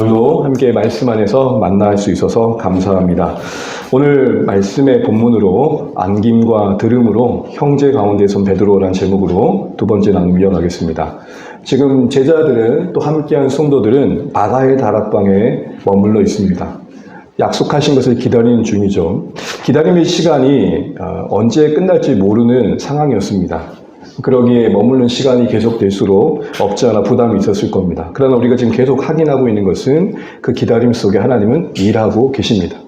오늘도 함께 말씀 안에서 만날 수 있어서 감사합니다. 오늘 말씀의 본문으로 안김과 들음으로 형제 가운데 선 베드로라는 제목으로 두 번째 나눔 이어가겠습니다. 지금 제자들은 또 함께한 성도들은 아가의 다락방에 머물러 있습니다. 약속하신 것을 기다리는 중이죠. 기다림의 시간이 언제 끝날지 모르는 상황이었습니다. 그러기에 머무는 시간이 계속될수록 없지 않아 부담이 있었을 겁니다. 그러나 우리가 지금 계속 확인하고 있는 것은 그 기다림 속에 하나님은 일하고 계십니다.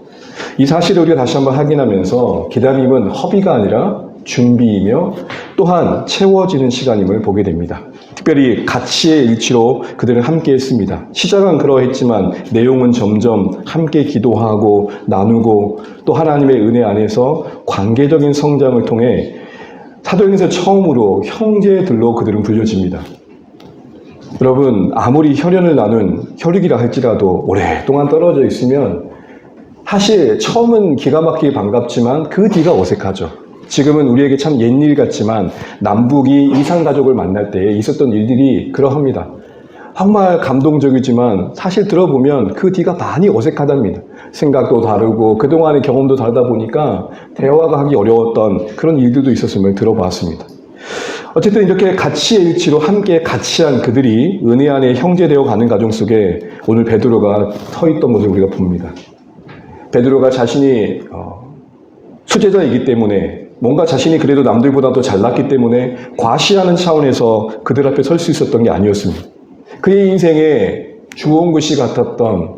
이 사실을 우리가 다시 한번 확인하면서 기다림은 허비가 아니라 준비이며 또한 채워지는 시간임을 보게 됩니다. 특별히 가치의 일치로 그들은 함께 했습니다. 시작은 그러했지만 내용은 점점 함께 기도하고 나누고 또 하나님의 은혜 안에서 관계적인 성장을 통해 사도행전에서 처음으로 형제들로 그들은 불려집니다. 여러분, 아무리 혈연을 나눈 혈육이라 할지라도 오랫동안 떨어져 있으면 사실 처음은 기가 막히게 반갑지만 그 뒤가 어색하죠. 지금은 우리에게 참 옛일 같지만 남북이 이산가족을 만날 때 있었던 일들이 그러합니다. 정말 감동적이지만 사실 들어보면 그 뒤가 많이 어색하답니다. 생각도 다르고 그동안의 경험도 다르다 보니까 대화가 하기 어려웠던 그런 일들도 있었음을 들어봤습니다. 어쨌든 이렇게 가치의 일치로 함께 같이한 그들이 은혜 안에 형제되어 가는 과정 속에 오늘 베드로가 서 있던 것을 우리가 봅니다. 베드로가 자신이 수제자이기 때문에 뭔가 자신이 그래도 남들보다 더 잘났기 때문에 과시하는 차원에서 그들 앞에 설 수 있었던 게 아니었습니다. 그의 인생에 주홍글씨 같았던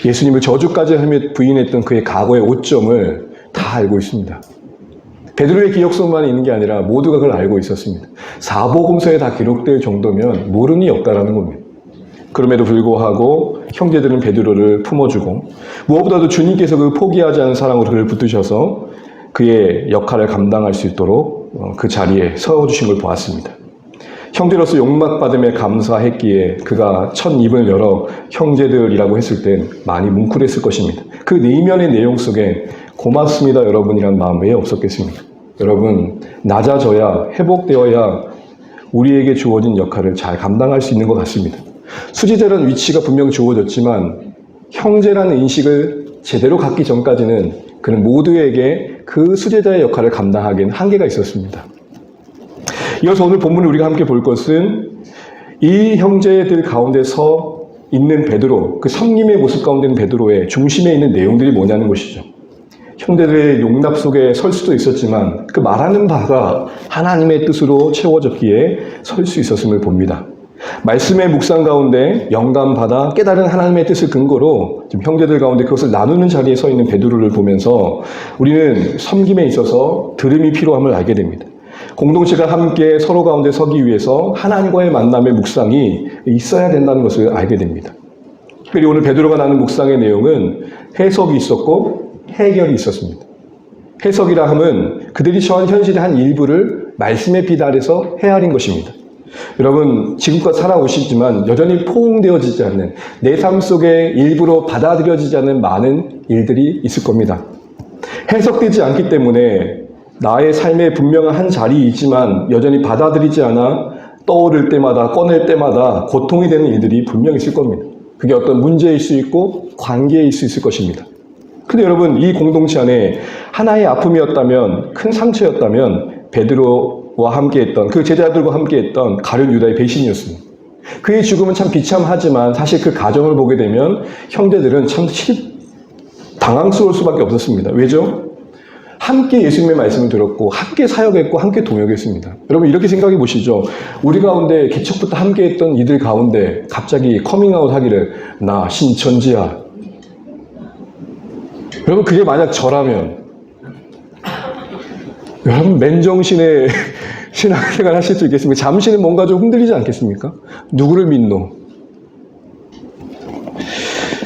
예수님을 저주까지 하며 부인했던 그의 과거의 오점을 다 알고 있습니다. 베드로의 기억속만 있는 게 아니라 모두가 그걸 알고 있었습니다. 사복음서에 다 기록될 정도면 모르는 이 없다라는 겁니다. 그럼에도 불구하고 형제들은 베드로를 품어주고 무엇보다도 주님께서 그 포기하지 않은 사랑으로 그를 붙드셔서 그의 역할을 감당할 수 있도록 그 자리에 세워주신 걸 보았습니다. 형제로서 용납받음에 감사했기에 그가 첫 입을 열어 형제들이라고 했을 땐 많이 뭉클했을 것입니다. 그 내면의 내용 속에 고맙습니다 여러분이란 마음 왜 없었겠습니까? 여러분, 낮아져야 회복되어야 우리에게 주어진 역할을 잘 감당할 수 있는 것 같습니다. 수지자라는 위치가 분명 주어졌지만 형제라는 인식을 제대로 갖기 전까지는 그는 모두에게 그 수제자의 역할을 감당하기엔 한계가 있었습니다. 이어서 오늘 본문을 우리가 함께 볼 것은 이 형제들 가운데 서 있는 베드로, 그 섬김의 모습 가운데 있는 베드로의 중심에 있는 내용들이 뭐냐는 것이죠. 형제들의 용납 속에 설 수도 있었지만 그 말하는 바가 하나님의 뜻으로 채워졌기에 설 수 있었음을 봅니다. 말씀의 묵상 가운데 영감받아 깨달은 하나님의 뜻을 근거로 지금 형제들 가운데 그것을 나누는 자리에 서 있는 베드로를 보면서 우리는 섬김에 있어서 들음이 필요함을 알게 됩니다. 공동체가 함께 서로 가운데 서기 위해서 하나님과의 만남의 묵상이 있어야 된다는 것을 알게 됩니다. 특별히 오늘 베드로가 나눈 묵상의 내용은 해석이 있었고 해결이 있었습니다. 해석이라 함은 그들이 처한 현실의 한 일부를 말씀의 빛 아래서 헤아린 것입니다. 여러분, 지금껏 살아오시지만 여전히 포옹되어지지 않는 내 삶 속에 일부러 받아들여지지 않는 많은 일들이 있을 겁니다. 해석되지 않기 때문에 나의 삶에 분명한 한 자리이지만 여전히 받아들이지 않아 떠오를 때마다 꺼낼 때마다 고통이 되는 일들이 분명히 있을 겁니다. 그게 어떤 문제일 수 있고 관계일 수 있을 것입니다. 근데 여러분, 이 공동체 안에 하나의 아픔이었다면, 큰 상처였다면 베드로와 함께했던 그 제자들과 함께했던 가룟 유다의 배신이었습니다. 그의 죽음은 참 비참하지만 사실 그 가정을 보게 되면 형제들은 참 당황스러울 수밖에 없었습니다. 왜죠? 함께 예수님의 말씀을 들었고 함께 사역했고 함께 동역했습니다. 여러분, 이렇게 생각해 보시죠. 우리 가운데 개척부터 함께 했던 이들 가운데 갑자기 커밍아웃 하기를 나 신천지야. 여러분, 그게 만약 저라면 여러분 맨정신에 신앙생활 하실 수 있겠습니까? 잠시는 뭔가 좀 흔들리지 않겠습니까? 누구를 믿노?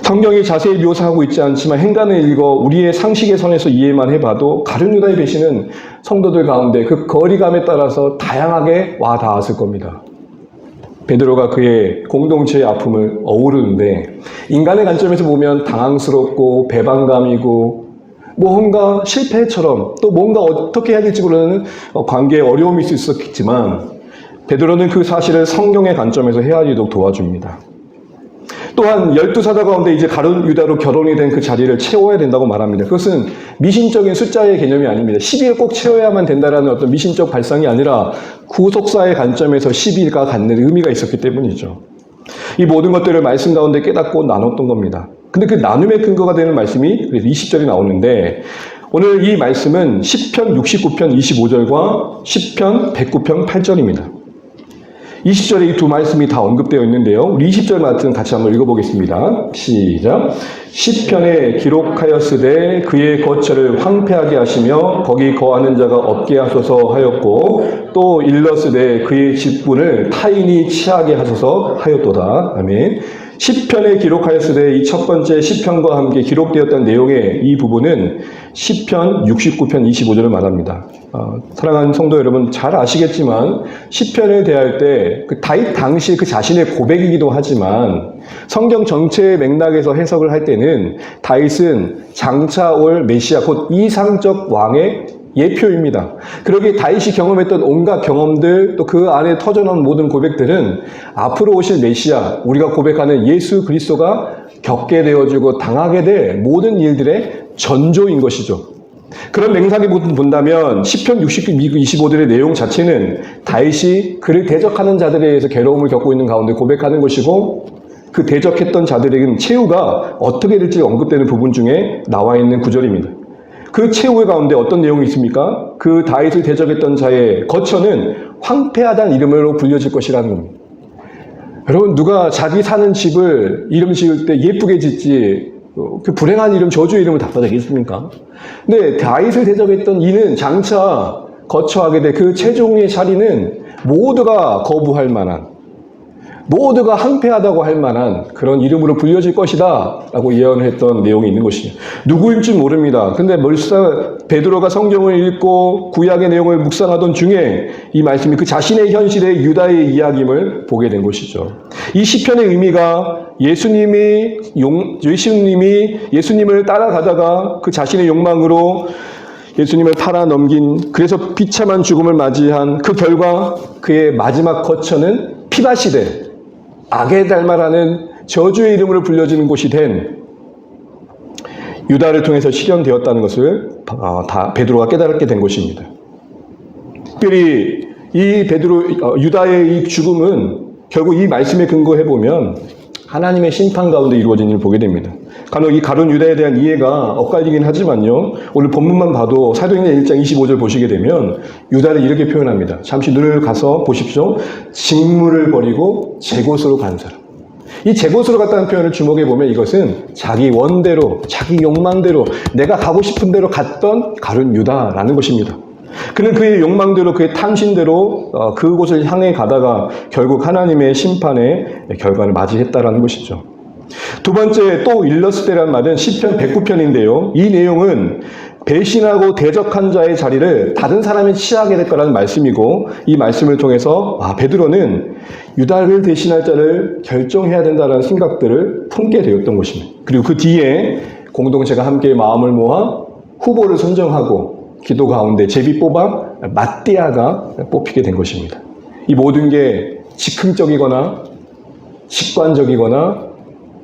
성경이 자세히 묘사하고 있지 않지만 행간을 읽어 우리의 상식의 선에서 이해만 해봐도 가룟 유다의 배신은 성도들 가운데 그 거리감에 따라서 다양하게 와 닿았을 겁니다. 베드로가 그의 공동체의 아픔을 어우르는데 인간의 관점에서 보면 당황스럽고 배반감이고 뭔가 실패처럼 또 뭔가 어떻게 해야 될지 모르는 관계에 어려움이 있을 수 있었겠지만 베드로는 그 사실을 성경의 관점에서 헤아리도록 도와줍니다. 또한 12사도 가운데 이제 가룟 유다로 결혼이 된 그 자리를 채워야 된다고 말합니다. 그것은 미신적인 숫자의 개념이 아닙니다. 10일 꼭 채워야만 된다라는 어떤 미신적 발상이 아니라 구속사의 관점에서 10일가 갖는 의미가 있었기 때문이죠. 이 모든 것들을 말씀 가운데 깨닫고 나눴던 겁니다. 근데 그 나눔의 근거가 되는 말씀이 20절이 나오는데, 오늘 이 말씀은 시편 69편 25절과 시편 109편 8절입니다. 20절에 이 두 말씀이 다 언급되어 있는데요. 우리 20절 말씀 같이 한번 읽어보겠습니다. 시작. 시편에 기록하였으되 그의 거처를 황폐하게 하시며 거기 거하는 자가 없게 하소서 하였고, 또 일렀으되 그의 직분을 타인이 취하게 하소서 하였도다. 아멘. 시편에 기록하였으되 이 첫 번째 시편과 함께 기록되었던 내용의 이 부분은 시편 69편 25절을 말합니다. 사랑하는 성도 여러분, 잘 아시겠지만 시편을 대할 때 그 다윗 당시 그 자신의 고백이기도 하지만 성경 전체의 맥락에서 해석을 할 때는 다윗은 장차 올 메시아, 곧 이상적 왕의 예표입니다. 그러기에 다윗이 경험했던 온갖 경험들, 또 그 안에 터져나온 모든 고백들은 앞으로 오실 메시아, 우리가 고백하는 예수 그리스도가 겪게 되어지고 당하게 될 모든 일들의 전조인 것이죠. 그런 맥락이 본다면 시편 25절의 내용 자체는 다윗이 그를 대적하는 자들에 의해서 괴로움을 겪고 있는 가운데 고백하는 것이고, 그 대적했던 자들에게는 최후가 어떻게 될지 언급되는 부분 중에 나와 있는 구절입니다. 그 최후의 가운데 어떤 내용이 있습니까? 그 다윗을 대적했던 자의 거처는 황폐하다는 이름으로 불려질 것이라는 겁니다. 여러분, 누가 자기 사는 집을 이름 지을 때 예쁘게 짓지 그 불행한 이름, 저주의 이름을 다 써야겠습니까? 근데 다윗을 대적했던 이는 장차 거처하게 될 그 최종의 자리는 모두가 거부할 만한, 모두가 황폐하다고 할 만한 그런 이름으로 불려질 것이다 라고 예언을 했던 내용이 있는 것이죠. 누구일지 모릅니다. 근데 베드로가 성경을 읽고 구약의 내용을 묵상하던 중에 이 말씀이 그 자신의 현실의 유다의 이야기임을 보게 된 것이죠. 이 시편의 의미가 예수님을 따라가다가 그 자신의 욕망으로 예수님을 팔아 넘긴, 그래서 비참한 죽음을 맞이한 그 결과 그의 마지막 거처는 피바시대, 악의 달마라는 저주의 이름으로 불려지는 곳이 된 유다를 통해서 실현되었다는 것을 베드로가 깨달게 된 것입니다. 특별히 이 유다의 이 죽음은 결국 이 말씀에 근거해 보면 하나님의 심판 가운데 이루어진 일을 보게 됩니다. 간혹 이 가룟 유다에 대한 이해가 엇갈리긴 하지만요, 오늘 본문만 봐도 사도행전 1장 25절 보시게 되면 유다를 이렇게 표현합니다. 잠시 눈을 가서 보십시오. 직무를 버리고 제 곳으로 간 사람. 이 제 곳으로 갔다는 표현을 주목해 보면 이것은 자기 원대로, 자기 욕망대로, 내가 가고 싶은 대로 갔던 가룟 유다라는 것입니다. 그는 그의 욕망대로, 그의 탐심대로 그곳을 향해 가다가 결국 하나님의 심판의 결과를 맞이했다라는 것이죠. 두 번째, 또 일러스되라는 말은 시편 109편인데요. 이 내용은 배신하고 대적한 자의 자리를 다른 사람이 취하게 될 거라는 말씀이고, 이 말씀을 통해서 베드로는 유다를 대신할 자를 결정해야 된다는 생각들을 품게 되었던 것입니다. 그리고 그 뒤에 공동체가 함께 마음을 모아 후보를 선정하고 기도 가운데 제비 뽑아 마띠아가 뽑히게 된 것입니다. 이 모든 게 즉흥적이거나 직관적이거나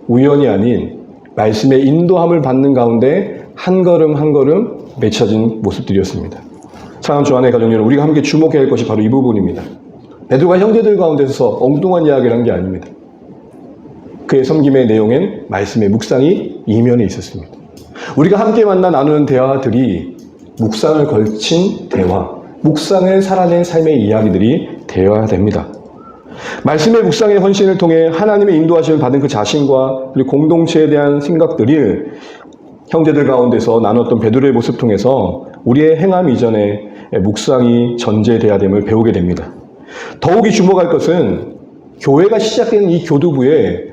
우연이 아닌 말씀의 인도함을 받는 가운데 한 걸음 한 걸음 맺혀진 모습들이었습니다. 사랑하는 주안의 가족 여러분, 우리가 함께 주목해야 할 것이 바로 이 부분입니다. 베드로가 형제들 가운데서 엉뚱한 이야기를 한 게 아닙니다. 그의 섬김의 내용엔 말씀의 묵상이 이면에 있었습니다. 우리가 함께 만나 나누는 대화들이 묵상을 걸친 대화, 묵상을 살아낸 삶의 이야기들이 되어야 됩니다. 말씀의 묵상의 헌신을 통해 하나님의 인도하심을 받은 그 자신과 그리고 공동체에 대한 생각들이 형제들 가운데서 나눴던 베드로의 모습 통해서 우리의 행함 이전에 묵상이 전제돼야 됨을 배우게 됩니다. 더욱이 주목할 것은 교회가 시작된 이 교두부에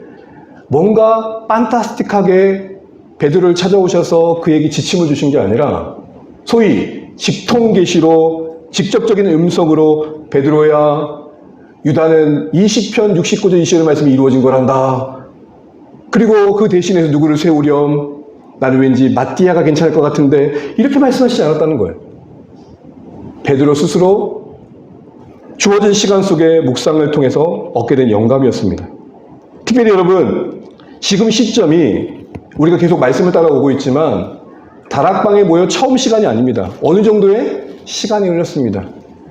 뭔가 판타스틱하게 베드로를 찾아오셔서 그에게 지침을 주신 게 아니라 소위 직통계시로 직접적인 음성으로 베드로야, 유다는 이 시편 69절 20절 말씀이 이루어진 거란다. 그리고 그 대신해서 누구를 세우렴? 나는 왠지 마띠아가 괜찮을 것 같은데, 이렇게 말씀하시지 않았다는 거예요. 베드로 스스로 주어진 시간 속에 묵상을 통해서 얻게 된 영감이었습니다. 특별히 여러분, 지금 시점이 우리가 계속 말씀을 따라오고 있지만 다락방에 모여 처음 시간이 아닙니다. 어느 정도의 시간이 흘렀습니다.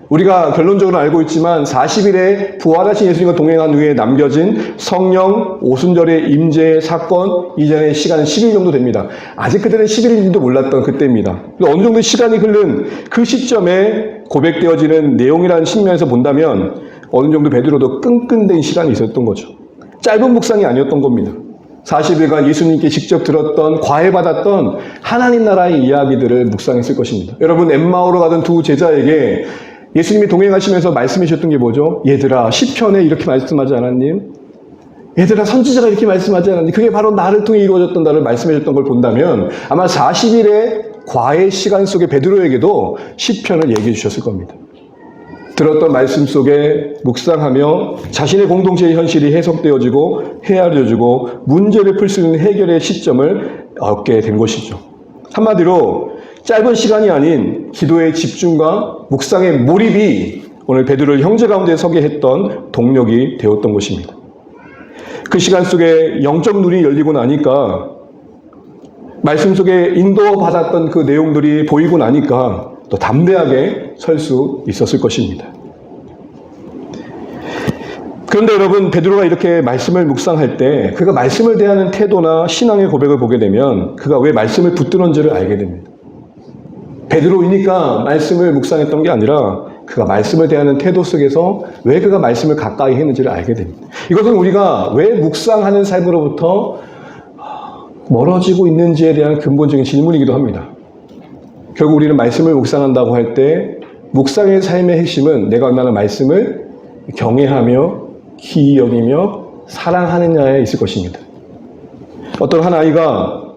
우리가 결론적으로 알고 있지만 40일에 부활하신 예수님과 동행한 후에 남겨진 성령 오순절의 임재 사건 이전의 시간은 10일 정도 됩니다. 아직 그들은 11일인지도 몰랐던 그때입니다. 어느 정도 시간이 흐른 그 시점에 고백되어지는 내용이라는 측면에서 본다면 어느 정도 베드로도 끈끈된 시간이 있었던 거죠. 짧은 묵상이 아니었던 겁니다. 40일간 예수님께 직접 들었던, 과외받았던 하나님 나라의 이야기들을 묵상했을 것입니다. 여러분, 엠마오로 가던 두 제자에게 예수님이 동행하시면서 말씀하셨던 게 뭐죠? 얘들아, 시편에 이렇게 말씀하지 않았니? 얘들아, 선지자가 이렇게 말씀하지 않았니? 그게 바로 나를 통해 이루어졌던 나를 말씀해줬던 걸 본다면 아마 40일의 과외 시간 속에 베드로에게도 시편을 얘기해 주셨을 겁니다. 들었던 말씀 속에 묵상하며 자신의 공동체의 현실이 해석되어지고 헤아려지고 문제를 풀 수 있는 해결의 시점을 얻게 된 것이죠. 한마디로 짧은 시간이 아닌 기도의 집중과 묵상의 몰입이 오늘 베드로를 형제 가운데 서게 했던 동력이 되었던 것입니다. 그 시간 속에 영적 눈이 열리고 나니까 말씀 속에 인도받았던 그 내용들이 보이고 나니까 또 담대하게 설 수 있었을 것입니다. 그런데 여러분, 베드로가 이렇게 말씀을 묵상할 때 그가 말씀을 대하는 태도나 신앙의 고백을 보게 되면 그가 왜 말씀을 붙들었는지를 알게 됩니다. 베드로이니까 말씀을 묵상했던 게 아니라 그가 말씀을 대하는 태도 속에서 왜 그가 말씀을 가까이 했는지를 알게 됩니다. 이것은 우리가 왜 묵상하는 삶으로부터 멀어지고 있는지에 대한 근본적인 질문이기도 합니다. 결국 우리는 말씀을 묵상한다고 할 때 묵상의 삶의 핵심은 내가 얼마나 말씀을 경외하며 기이 여기며 사랑하느냐에 있을 것입니다. 어떤 한 아이가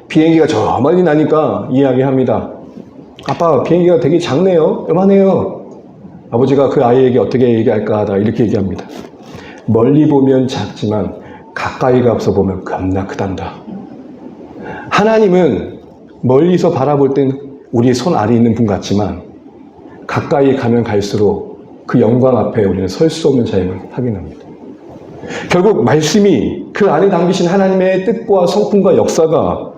비행기가 저 멀리 나니까 이야기합니다. 아빠, 비행기가 되게 작네요. 요만해요. 아버지가 그 아이에게 어떻게 얘기할까 하다 이렇게 얘기합니다. 멀리 보면 작지만 가까이 가서 보면 겁나 크단다. 하나님은 멀리서 바라볼 땐 우리의 손 아래에 있는 분 같지만 가까이 가면 갈수록 그 영광 앞에 우리는 설 수 없는 자임을 확인합니다. 결국 말씀이 그 안에 담기신 하나님의 뜻과 성품과 역사가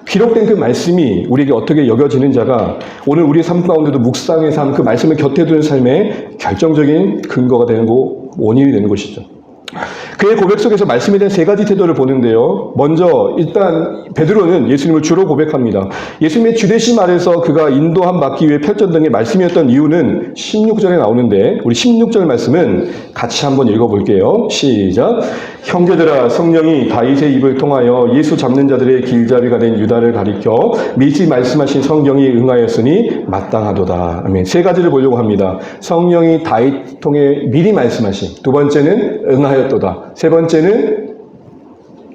기록된 그 말씀이 우리에게 어떻게 여겨지는 자가 오늘 우리의 삶 가운데도 묵상의 삶, 그 말씀을 곁에 두는 삶의 결정적인 근거가 되는 원인이 되는 것이죠. 그의 고백 속에서 말씀에 대한 세 가지 태도를 보는데요. 먼저 일단 베드로는 예수님을 주로 고백합니다. 예수님의 주되심 아래서 그가 인도함 받기 위해 펼쳤던 게 말씀이었던 이유는 16절에 나오는데 우리 16절 말씀은 같이 한번 읽어볼게요. 시작. 형제들아, 성령이 다윗의 입을 통하여 예수 잡는 자들의 길잡이가 된 유다를 가리켜 미리 말씀하신 성경이 응하였으니 마땅하도다. 아멘. 세 가지를 보려고 합니다. 성령이 다윗 통해 미리 말씀하신, 두 번째는 응하였도다. 세 번째는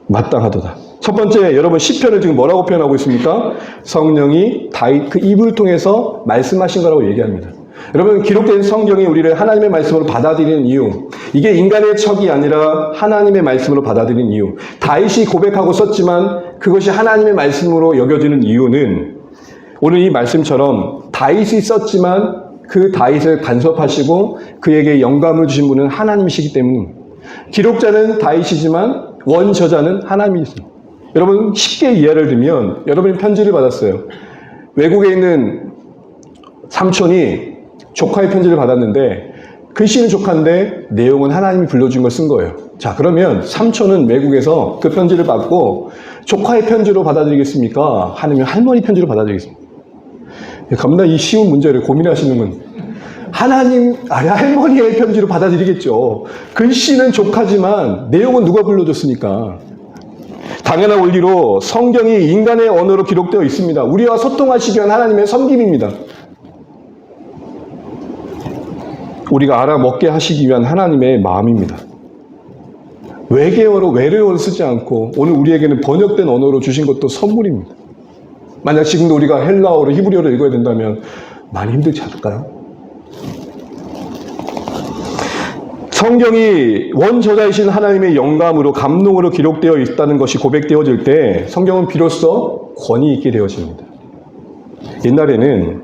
마땅하도다. 첫 번째, 여러분 시편을 지금 뭐라고 표현하고 있습니까? 성령이 다윗 그 입을 통해서 말씀하신 거라고 얘기합니다. 여러분, 기록된 성경이 우리를 하나님의 말씀으로 받아들이는 이유, 이게 인간의 척이 아니라 하나님의 말씀으로 받아들이는 이유, 다윗이 고백하고 썼지만 그것이 하나님의 말씀으로 여겨지는 이유는 오늘 이 말씀처럼 다윗이 썼지만 그 다윗을 간섭하시고 그에게 영감을 주신 분은 하나님이시기 때문에 기록자는 다윗이지만 원저자는 하나님이십니다. 여러분, 쉽게 이해를 들면 여러분이 편지를 받았어요. 외국에 있는 삼촌이 조카의 편지를 받았는데 글씨는 조카인데 내용은 하나님이 불러준 걸 쓴 거예요. 자, 그러면 삼촌은 외국에서 그 편지를 받고 조카의 편지로 받아들이겠습니까? 아니면 할머니 편지로 받아들이겠습니까? 겁나 이 쉬운 문제를 고민하시는 분, 할머니의 편지로 받아들이겠죠. 글씨는 조카지만 내용은 누가 불러줬으니까. 당연한 원리로 성경이 인간의 언어로 기록되어 있습니다. 우리와 소통하시기 위한 하나님의 섬김입니다. 우리가 알아먹게 하시기 위한 하나님의 마음입니다. 외계어로 외래어를 쓰지 않고 오늘 우리에게는 번역된 언어로 주신 것도 선물입니다. 만약 지금도 우리가 헬라어로 히브리어를 읽어야 된다면 많이 힘들지 않을까요? 성경이 원저자이신 하나님의 영감으로 감동으로 기록되어 있다는 것이 고백되어질 때 성경은 비로소 권위 있게 되어집니다. 옛날에는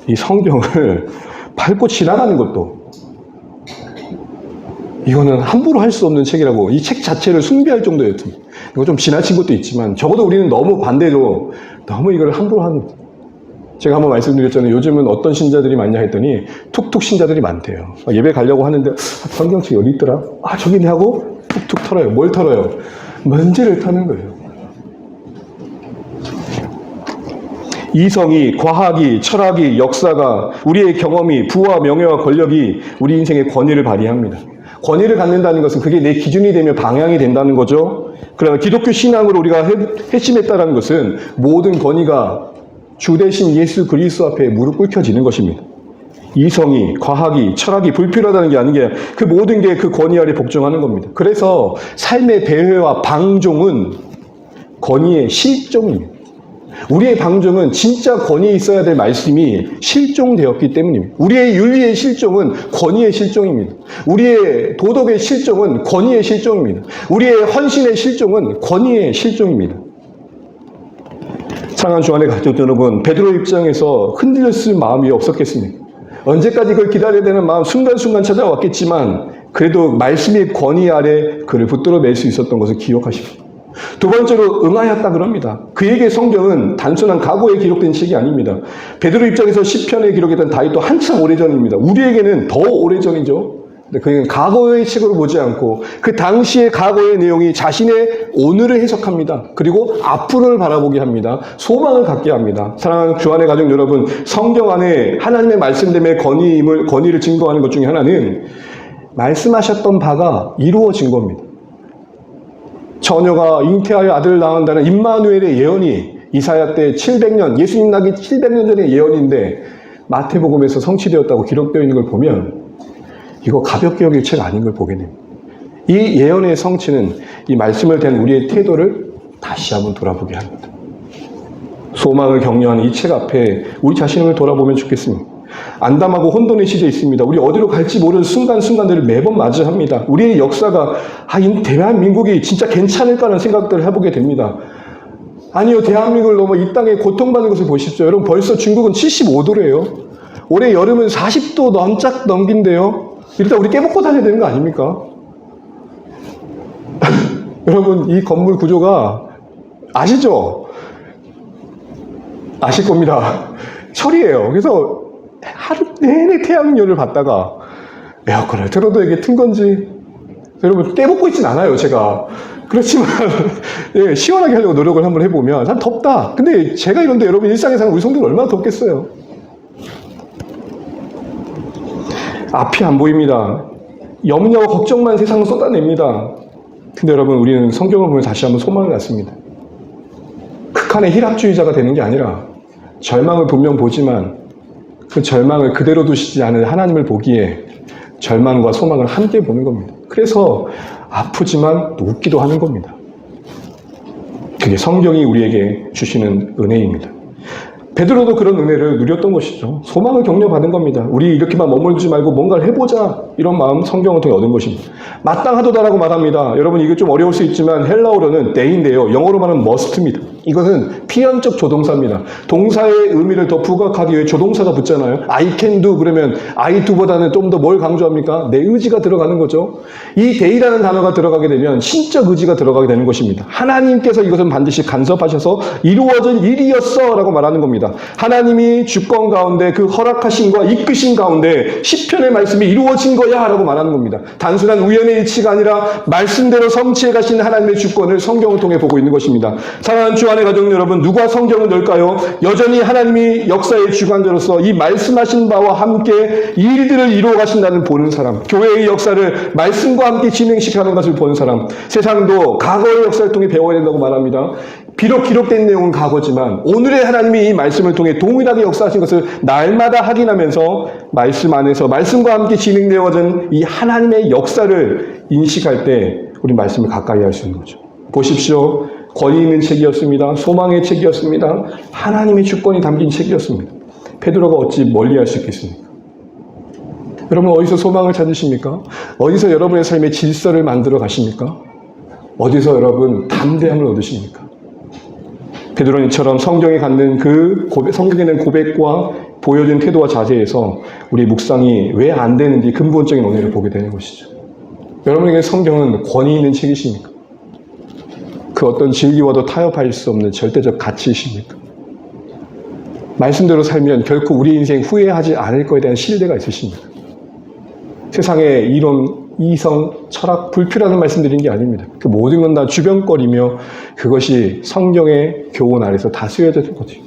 이 성경을 밟고 지나가는 것도 이거는 함부로 할 수 없는 책이라고 이 책 자체를 숭배할 정도였습니다. 이거 좀 지나친 것도 있지만 적어도 우리는 너무 반대로 너무 이걸 함부로 하는, 제가 한번 말씀드렸잖아요. 요즘은 어떤 신자들이 많냐 했더니 툭툭 신자들이 많대요. 예배 가려고 하는데 성경책 어디 있더라? 저기 있네 하고 툭툭 털어요. 뭘 털어요? 먼지를 타는 거예요. 이성이, 과학이, 철학이, 역사가, 우리의 경험이, 부와 명예와 권력이 우리 인생의 권위를 발휘합니다. 권위를 갖는다는 것은 그게 내 기준이 되며 방향이 된다는 거죠. 그러나 기독교 신앙으로 우리가 핵심했다는 것은 모든 권위가 주 대신 예수 그리스도 앞에 무릎 꿇혀지는 것입니다. 이성이, 과학이, 철학이 불필요하다는 게 아닌 게 그 모든 게 그 권위 아래 복종하는 겁니다. 그래서 삶의 배회와 방종은 권위의 실종입니다. 우리의 방종은 진짜 권위에 있어야 될 말씀이 실종되었기 때문입니다. 우리의 윤리의 실종은 권위의 실종입니다. 우리의 도덕의 실종은 권위의 실종입니다. 우리의 헌신의 실종은 권위의 실종입니다. 사랑하는 주 안의 가족 여러분, 베드로 입장에서 흔들렸을 마음이 없었겠습니까? 언제까지 그걸 기다려야 되는 마음 순간순간 찾아왔겠지만 그래도 말씀의 권위 아래 그를 붙들어 맬 수 있었던 것을 기억하십시오. 두 번째로 응하였다 그럽니다. 그에게 성경은 단순한 과거에 기록된 책이 아닙니다. 베드로 입장에서 시편에 기록했던 다윗도 한참 오래전입니다. 우리에게는 더 오래전이죠. 그는 과거의 책으로 보지 않고 그 당시의 과거의 내용이 자신의 오늘을 해석합니다. 그리고 앞으로를 바라보게 합니다. 소망을 갖게 합니다. 사랑하는 주 안의 가족 여러분, 성경 안에 하나님의 말씀 때문에 권위를 증거하는 것 중에 하나는 말씀하셨던 바가 이루어진 겁니다. 처녀가 잉태하여 아들을 낳는다는 임마누엘의 예언이 이사야 때 700년, 예수님 나기 700년 전의 예언인데 마태복음에서 성취되었다고 기록되어 있는 걸 보면 이거 가볍게 여길 책 아닌 걸 보게 됩니다. 이 예언의 성취는 이 말씀을 대한 우리의 태도를 다시 한번 돌아보게 합니다. 소망을 격려하는 이 책 앞에 우리 자신을 돌아보면 좋겠습니다. 안담하고 혼돈의 시대에 있습니다. 우리 어디로 갈지 모르는 순간순간들을 매번 맞이합니다. 우리의 역사가 이 대한민국이 진짜 괜찮을까라는 생각들을 해보게 됩니다. 아니요, 대한민국을 넘어 이 땅에 고통받는 것을 보십시오. 여러분, 벌써 중국은 75도래요. 올해 여름은 40도 넘짝 넘긴대요. 일단 우리 깨먹고 다녀야 되는 거 아닙니까? 여러분, 이 건물 구조가 아시죠? 아실 겁니다. 철이에요. 그래서 하루 내내 태양열을 받다가 에어컨을 틀어도 이게 튼 건지, 여러분 떼먹고 있진 않아요 제가. 그렇지만 예, 시원하게 하려고 노력을 한번 해보면 참 덥다. 근데 제가 이런데 여러분 일상에서 우리 성도는 얼마나 덥겠어요. 앞이 안 보입니다. 염려와 걱정만 세상을 쏟아냅니다. 근데 여러분, 우리는 성경을 보면 다시 한번 소망을 갖습니다. 극한의 희락주의자가 되는 게 아니라 절망을 분명 보지만 그 절망을 그대로 두시지 않은 하나님을 보기에 절망과 소망을 함께 보는 겁니다. 그래서 아프지만 또 웃기도 하는 겁니다. 그게 성경이 우리에게 주시는 은혜입니다. 베드로도 그런 은혜를 누렸던 것이죠. 소망을 격려받은 겁니다. 우리 이렇게만 머물지 말고 뭔가를 해보자, 이런 마음 성경을 통해 얻은 것입니다. 마땅하도다라고 말합니다. 여러분, 이게 좀 어려울 수 있지만 헬라어로는 때인데요, 영어로 말하면 must입니다. 이것은 피연적 조동사입니다. 동사의 의미를 더 부각하기 위해 조동사가 붙잖아요. I can do 그러면 I do보다는 좀 더 뭘 강조합니까? 내 의지가 들어가는 거죠. 이 데이라는 단어가 들어가게 되면 신적 의지가 들어가게 되는 것입니다. 하나님께서 이것은 반드시 간섭하셔서 이루어진 일이었어 라고 말하는 겁니다. 하나님이 주권 가운데 그 허락하심과 이끄신 가운데 시편의 말씀이 이루어진 거야 라고 말하는 겁니다. 단순한 우연의 일치가 아니라 말씀대로 성취해 가신 하나님의 주권을 성경을 통해 보고 있는 것입니다. 사랑하는 주 안의 가족 여러분, 누가 성경을 열까요? 여전히 하나님이 역사의 주관자로서 이 말씀하신 바와 함께 이 일들을 이루어 가신다는 보는 사람, 교회의 역사를 말씀과 함께 진행시켜가는 것을 보는 사람, 세상도 과거의 역사를 통해 배워야 된다고 말합니다. 비록 기록된 내용은 과거지만 오늘의 하나님이 이 말씀을 통해 동일하게 역사하신 것을 날마다 확인하면서 말씀 안에서 말씀과 함께 진행되어진 이 하나님의 역사를 인식할 때 우리 말씀을 가까이 할 수 있는 거죠. 보십시오. 권위 있는 책이었습니다. 소망의 책이었습니다. 하나님의 주권이 담긴 책이었습니다. 베드로가 어찌 멀리할 수 있겠습니까? 여러분, 어디서 소망을 찾으십니까? 어디서 여러분의 삶의 질서를 만들어 가십니까? 어디서 여러분 담대함을 얻으십니까? 베드로님처럼 성경에 갖는 그 성경에 대한 고백과 보여준 태도와 자세에서 우리 묵상이 왜 안 되는지 근본적인 원인을 보게 되는 것이죠. 여러분에게 성경은 권위 있는 책이십니까? 그 어떤 진리와도 타협할 수 없는 절대적 가치이십니까? 말씀대로 살면 결코 우리 인생 후회하지 않을 것에 대한 신뢰가 있으십니까? 세상의 이론, 이성, 철학, 불필요한 말씀 드린 게 아닙니다. 그 모든 건 다 주변거리며 그것이 성경의 교훈 아래서 다 쓰여져 있는 거죠.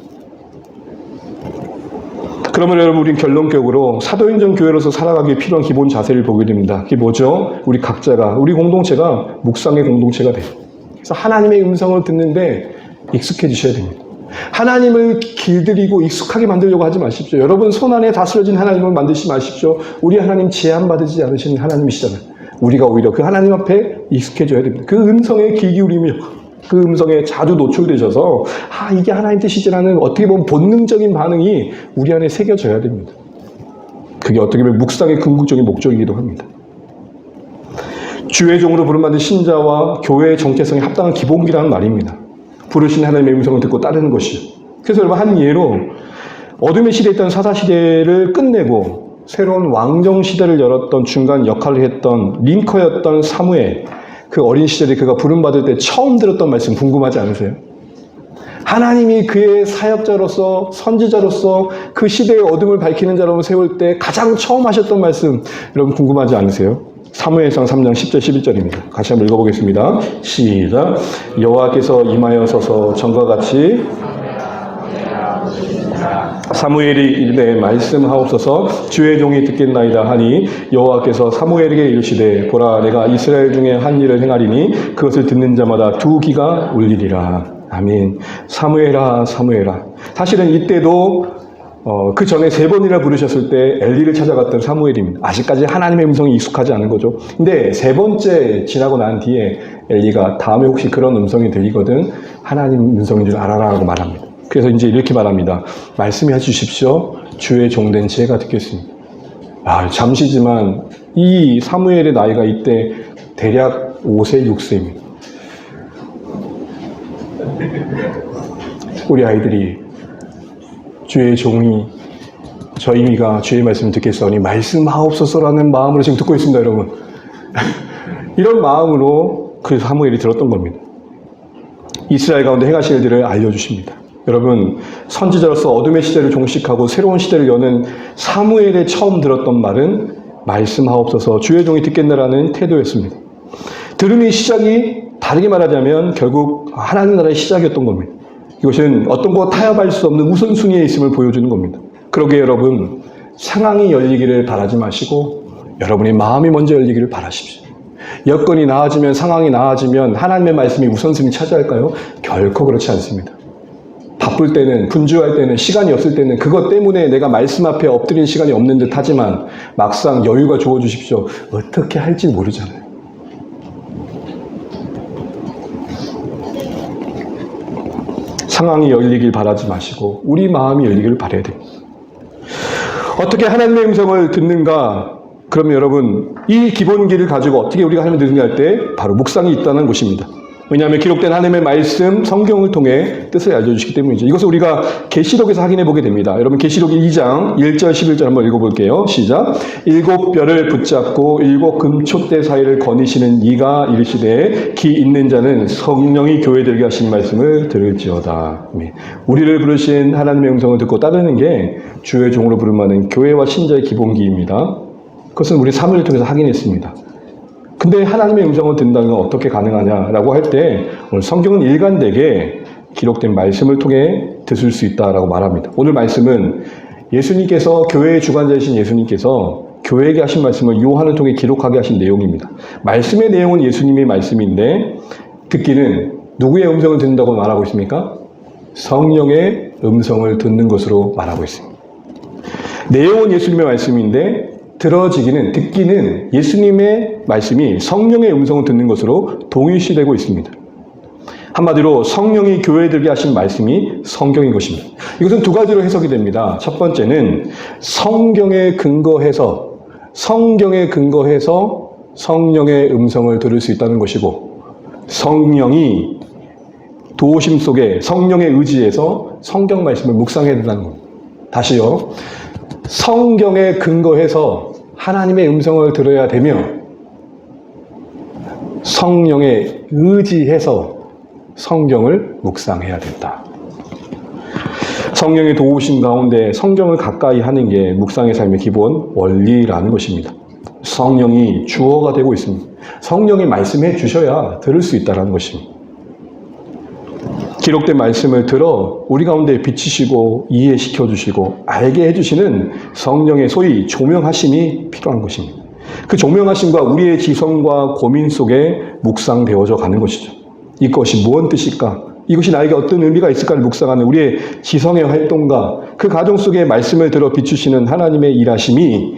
그러면 여러분, 우린 결론적으로 사도인전 교회로서 살아가기 필요한 기본 자세를 보게 됩니다. 그게 뭐죠? 우리 각자가, 우리 공동체가 묵상의 공동체가 돼요. 그래서 하나님의 음성을 듣는데 익숙해지셔야 됩니다. 하나님을 길들이고 익숙하게 만들려고 하지 마십시오. 여러분 손 안에 다스려진 하나님을 만드시 마십시오. 우리 하나님 제한받지 않으시는 하나님이시잖아요. 우리가 오히려 그 하나님 앞에 익숙해져야 됩니다. 그 음성에 귀 기울이며 그 음성에 자주 노출되셔서 이게 하나님 뜻이지라는 어떻게 보면 본능적인 반응이 우리 안에 새겨져야 됩니다. 그게 어떻게 보면 묵상의 궁극적인 목적이기도 합니다. 주의 종으로 부름받은 신자와 교회의 정체성에 합당한 기본기라는 말입니다. 부르신 하나님의 음성을 듣고 따르는 것이요. 그래서 여러분, 한 예로 어둠의 시대에 있던 사사시대를 끝내고 새로운 왕정시대를 열었던 중간 역할을 했던 링커였던 사무엘, 그 어린 시절에 그가 부름받을 때 처음 들었던 말씀 궁금하지 않으세요? 하나님이 그의 사역자로서 선지자로서 그 시대의 어둠을 밝히는 자로 세울 때 가장 처음 하셨던 말씀 여러분 궁금하지 않으세요? 사무엘상 3장 10절 11절입니다. 같이 한번 읽어보겠습니다. 시작. 여호와께서 임하여 서서 전과 같이 사무엘이 이르되 말씀하옵소서 주의 종이 듣겠나이다 하니 여호와께서 사무엘에게 이르시되 보라 내가 이스라엘 중에 한 일을 행하리니 그것을 듣는 자마다 두 귀가 울리리라. 아멘. 사무엘아 사무엘아. 사실은 이때도 그 전에 3번이나 부르셨을 때 엘리를 찾아갔던 사무엘입니다. 아직까지 하나님의 음성이 익숙하지 않은 거죠. 근데 3번째 지나고 난 뒤에 엘리가 다음에 혹시 그런 음성이 들리거든 하나님 음성인 줄 알아라 라고 말합니다. 그래서 이제 이렇게 말합니다. 말씀해 주십시오. 주의 종된 제가 듣겠습니다. 잠시지만 이 사무엘의 나이가 이때 대략 5세, 6세입니다. 우리 아이들이 주의 종이 저희가 주의 말씀을 듣겠사오니 말씀하옵소서라는 마음으로 지금 듣고 있습니다, 여러분. 이런 마음으로 그 사무엘이 들었던 겁니다. 이스라엘 가운데 행하실 일들을 알려주십니다. 여러분, 선지자로서 어둠의 시대를 종식하고 새로운 시대를 여는 사무엘의 처음 들었던 말은 말씀하옵소서 주의 종이 듣겠나라는 태도였습니다. 들음의 시작이 다르게 말하자면 결국 하나님 나라의 시작이었던 겁니다. 이것은 어떤 것과 타협할 수 없는 우선순위에 있음을 보여주는 겁니다. 그러기에 여러분, 상황이 열리기를 바라지 마시고 여러분의 마음이 먼저 열리기를 바라십시오. 여건이 나아지면, 상황이 나아지면 하나님의 말씀이 우선순위 차지할까요? 결코 그렇지 않습니다. 바쁠 때는, 분주할 때는, 시간이 없을 때는 그것 때문에 내가 말씀 앞에 엎드린 시간이 없는 듯 하지만 막상 여유가 주어주십시오. 어떻게 할지 모르잖아요. 상황이 열리길 바라지 마시고 우리 마음이 열리기를 바라야 됩니다. 어떻게 하나님의 음성을 듣는가? 그러면 여러분, 이 기본기를 가지고 어떻게 우리가 하나님을 듣는가 할 때 바로 묵상이 있다는 것입니다. 왜냐하면 기록된 하나님의 말씀, 성경을 통해 뜻을 알려주시기 때문이죠. 이것을 우리가 계시록에서 확인해 보게 됩니다. 여러분, 계시록 2장 1절 11절 한번 읽어볼게요. 시작. 7뼈를 붙잡고 7 금촛대 사이를 거니시는 이가 이르시되 기 있는 자는 성령이 교회들에게 하신 말씀을 들을지어다. 우리를 부르신 하나님의 음성을 듣고 따르는 게 주의 종으로 부름하는 교회와 신자의 기본기입니다. 그것은 우리 삶을 통해서 확인했습니다. 근데 하나님의 음성을 듣는다는 건 어떻게 가능하냐라고 할 때 오늘 성경은 일관되게 기록된 말씀을 통해 들을 수 있다라고 말합니다. 오늘 말씀은 예수님께서 교회의 주관자이신 예수님께서 교회에게 하신 말씀을 요한을 통해 기록하게 하신 내용입니다. 말씀의 내용은 예수님의 말씀인데 듣기는 누구의 음성을 듣는다고 말하고 있습니까? 성령의 음성을 듣는 것으로 말하고 있습니다. 내용은 예수님의 말씀인데 들어지기는, 듣기는 예수님의 말씀이 성령의 음성을 듣는 것으로 동일시되고 있습니다. 한마디로 성령이 교회들에게 하신 말씀이 성경인 것입니다. 이것은 두 가지로 해석이 됩니다. 첫 번째는 성경에 근거해서 성령의 음성을 들을 수 있다는 것이고, 성령이 도심 속에 성령의 의지에서 성경 말씀을 묵상해야 된다는 겁니다. 다시요. 성경에 근거해서 하나님의 음성을 들어야 되며 성령에 의지해서 성경을 묵상해야 된다. 성령의 도우심 가운데 성경을 가까이 하는 게 묵상의 삶의 기본 원리라는 것입니다. 성령이 주어가 되고 있습니다. 성령이 말씀해 주셔야 들을 수 있다는 것입니다. 기록된 말씀을 들어 우리 가운데 비치시고 이해시켜 주시고 알게 해주시는 성령의 소위 조명하심이 필요한 것입니다. 그 조명하심과 우리의 지성과 고민 속에 묵상되어져 가는 것이죠. 이것이 무슨 뜻일까? 이것이 나에게 어떤 의미가 있을까를 묵상하는 우리의 지성의 활동과 그 가정 속에 말씀을 들어 비추시는 하나님의 일하심이